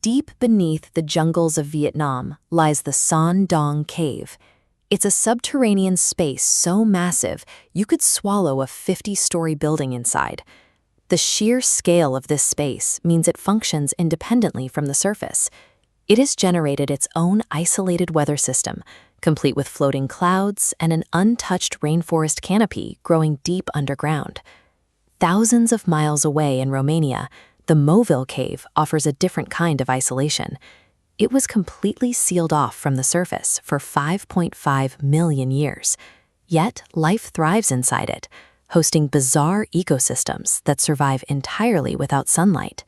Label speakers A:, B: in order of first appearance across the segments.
A: Deep beneath the jungles of Vietnam lies the Son Doong Cave. It's a subterranean space so massive you could swallow a 50-story building inside. The sheer scale of this space means it functions independently from the surface. It has generated its own isolated weather system, complete with floating clouds and an untouched rainforest canopy growing deep underground. Thousands of miles away in Romania, the Moville Cave offers a different kind of isolation. It was completely sealed off from the surface for 5.5 million years. Yet, life thrives inside it, hosting bizarre ecosystems that survive entirely without sunlight.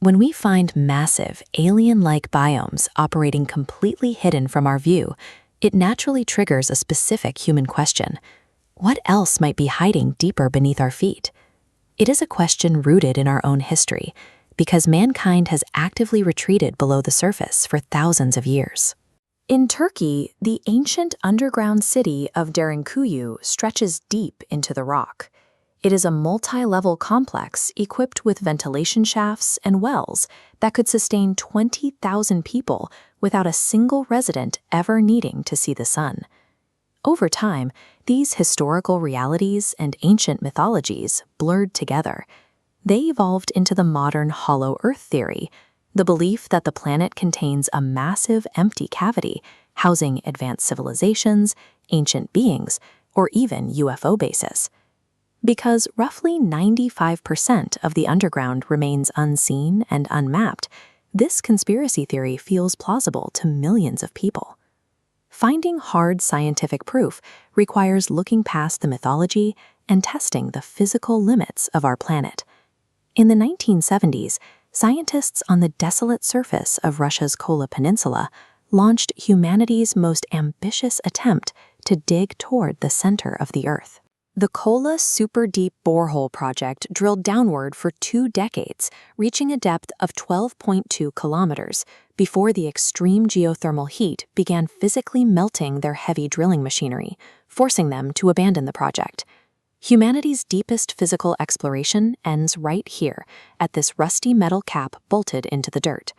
A: When we find massive, alien-like biomes operating completely hidden from our view, it naturally triggers a specific human question. What else might be hiding deeper beneath our feet? It is a question rooted in our own history, because mankind has actively retreated below the surface for thousands of years. In Turkey, the ancient underground city of Derinkuyu stretches deep into the rock. It is a multi-level complex equipped with ventilation shafts and wells that could sustain 20,000 people without a single resident ever needing to see the sun. Over time, these historical realities and ancient mythologies blurred together. They evolved into the modern hollow Earth theory, the belief that the planet contains a massive empty cavity housing advanced civilizations, ancient beings, or even UFO bases. Because roughly 95% of the underground remains unseen and unmapped, this conspiracy theory feels plausible to millions of people. Finding hard scientific proof requires looking past the mythology and testing the physical limits of our planet. In the 1970s, scientists on the desolate surface of Russia's Kola Peninsula launched humanity's most ambitious attempt to dig toward the center of the Earth. The Kola Super Deep Borehole project drilled downward for 2 decades, reaching a depth of 12.2 kilometers, before the extreme geothermal heat began physically melting their heavy drilling machinery, forcing them to abandon the project. Humanity's deepest physical exploration ends right here, at this rusty metal cap bolted into the dirt.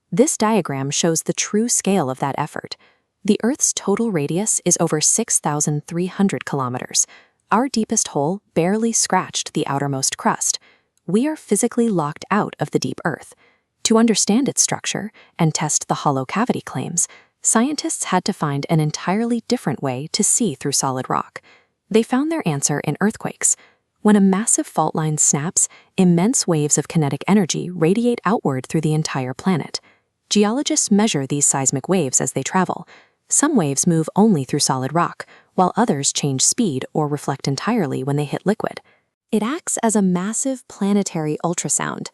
A: This diagram shows the true scale of that effort. The Earth's total radius is over 6,300 kilometers. Our deepest hole barely scratched the outermost crust. We are physically locked out of the deep Earth. To understand its structure and test the hollow cavity claims, scientists had to find an entirely different way to see through solid rock. They found their answer in earthquakes. When a massive fault line snaps, immense waves of kinetic energy radiate outward through the entire planet. Geologists measure these seismic waves as they travel. Some waves move only through solid rock, while others change speed or reflect entirely when they hit liquid. It acts as a massive planetary ultrasound.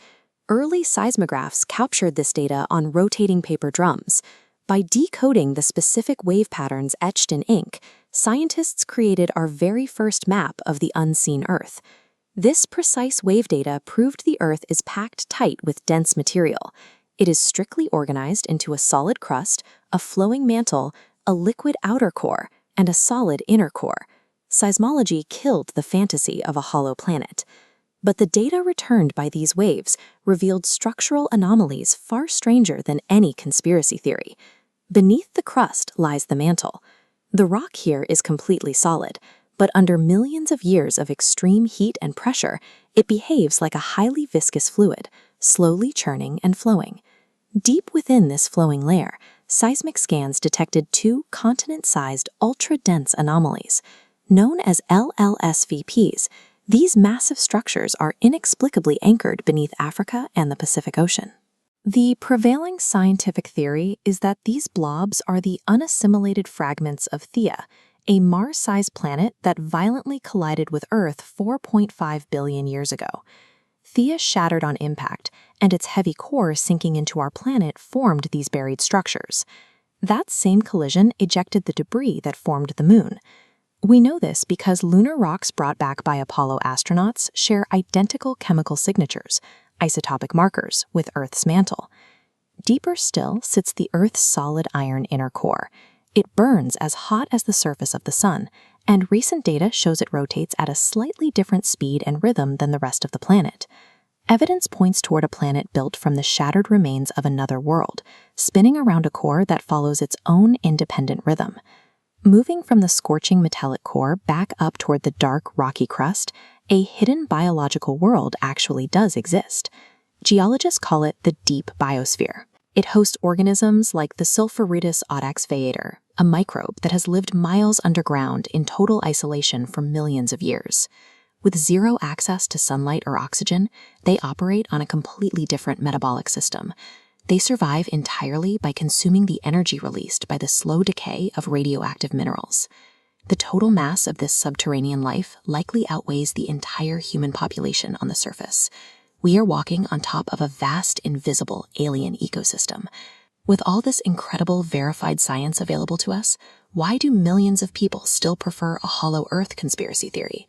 A: Early seismographs captured this data on rotating paper drums. By decoding the specific wave patterns etched in ink, scientists created our very first map of the unseen Earth. This precise wave data proved the Earth is packed tight with dense material. It is strictly organized into a solid crust, a flowing mantle, a liquid outer core, and a solid inner core. Seismology killed the fantasy of a hollow planet. But the data returned by these waves revealed structural anomalies far stranger than any conspiracy theory. Beneath the crust lies the mantle. The rock here is completely solid, but under millions of years of extreme heat and pressure, it behaves like a highly viscous fluid, slowly churning and flowing. Deep within this flowing layer, seismic scans detected 2 continent-sized ultra-dense anomalies. Known as LLSVPs, these massive structures are inexplicably anchored beneath Africa and the Pacific Ocean. The prevailing scientific theory is that these blobs are the unassimilated fragments of Theia, a Mars-sized planet that violently collided with Earth 4.5 billion years ago. Theia shattered on impact, and its heavy core sinking into our planet formed these buried structures. That same collision ejected the debris that formed the Moon. We know this because lunar rocks brought back by Apollo astronauts share identical chemical signatures, isotopic markers, with Earth's mantle. Deeper still sits the Earth's solid iron inner core. It burns as hot as the surface of the Sun, and recent data shows it rotates at a slightly different speed and rhythm than the rest of the planet. Evidence points toward a planet built from the shattered remains of another world, spinning around a core that follows its own independent rhythm. Moving from the scorching metallic core back up toward the dark, rocky crust, a hidden biological world actually does exist. Geologists call it the deep biosphere. It hosts organisms like the Sulfuridus audax veator, a microbe that has lived miles underground in total isolation for millions of years. With zero access to sunlight or oxygen, they operate on a completely different metabolic system. They survive entirely by consuming the energy released by the slow decay of radioactive minerals. The total mass of this subterranean life likely outweighs the entire human population on the surface. We are walking on top of a vast, invisible alien ecosystem. With all this incredible verified science available to us, why do millions of people still prefer a hollow Earth conspiracy theory?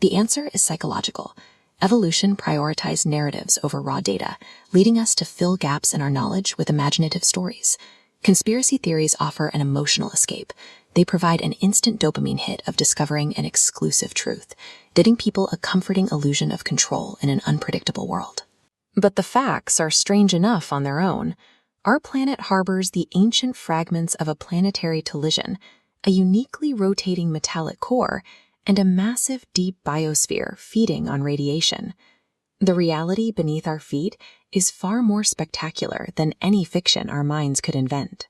A: The answer is psychological. Evolution prioritized narratives over raw data, leading us to fill gaps in our knowledge with imaginative stories. Conspiracy theories offer an emotional escape. They provide an instant dopamine hit of discovering an exclusive truth, giving people a comforting illusion of control in an unpredictable world. But the facts are strange enough on their own. Our planet harbors the ancient fragments of a planetary collision, a uniquely rotating metallic core, and a massive deep biosphere feeding on radiation. The reality beneath our feet is far more spectacular than any fiction our minds could invent.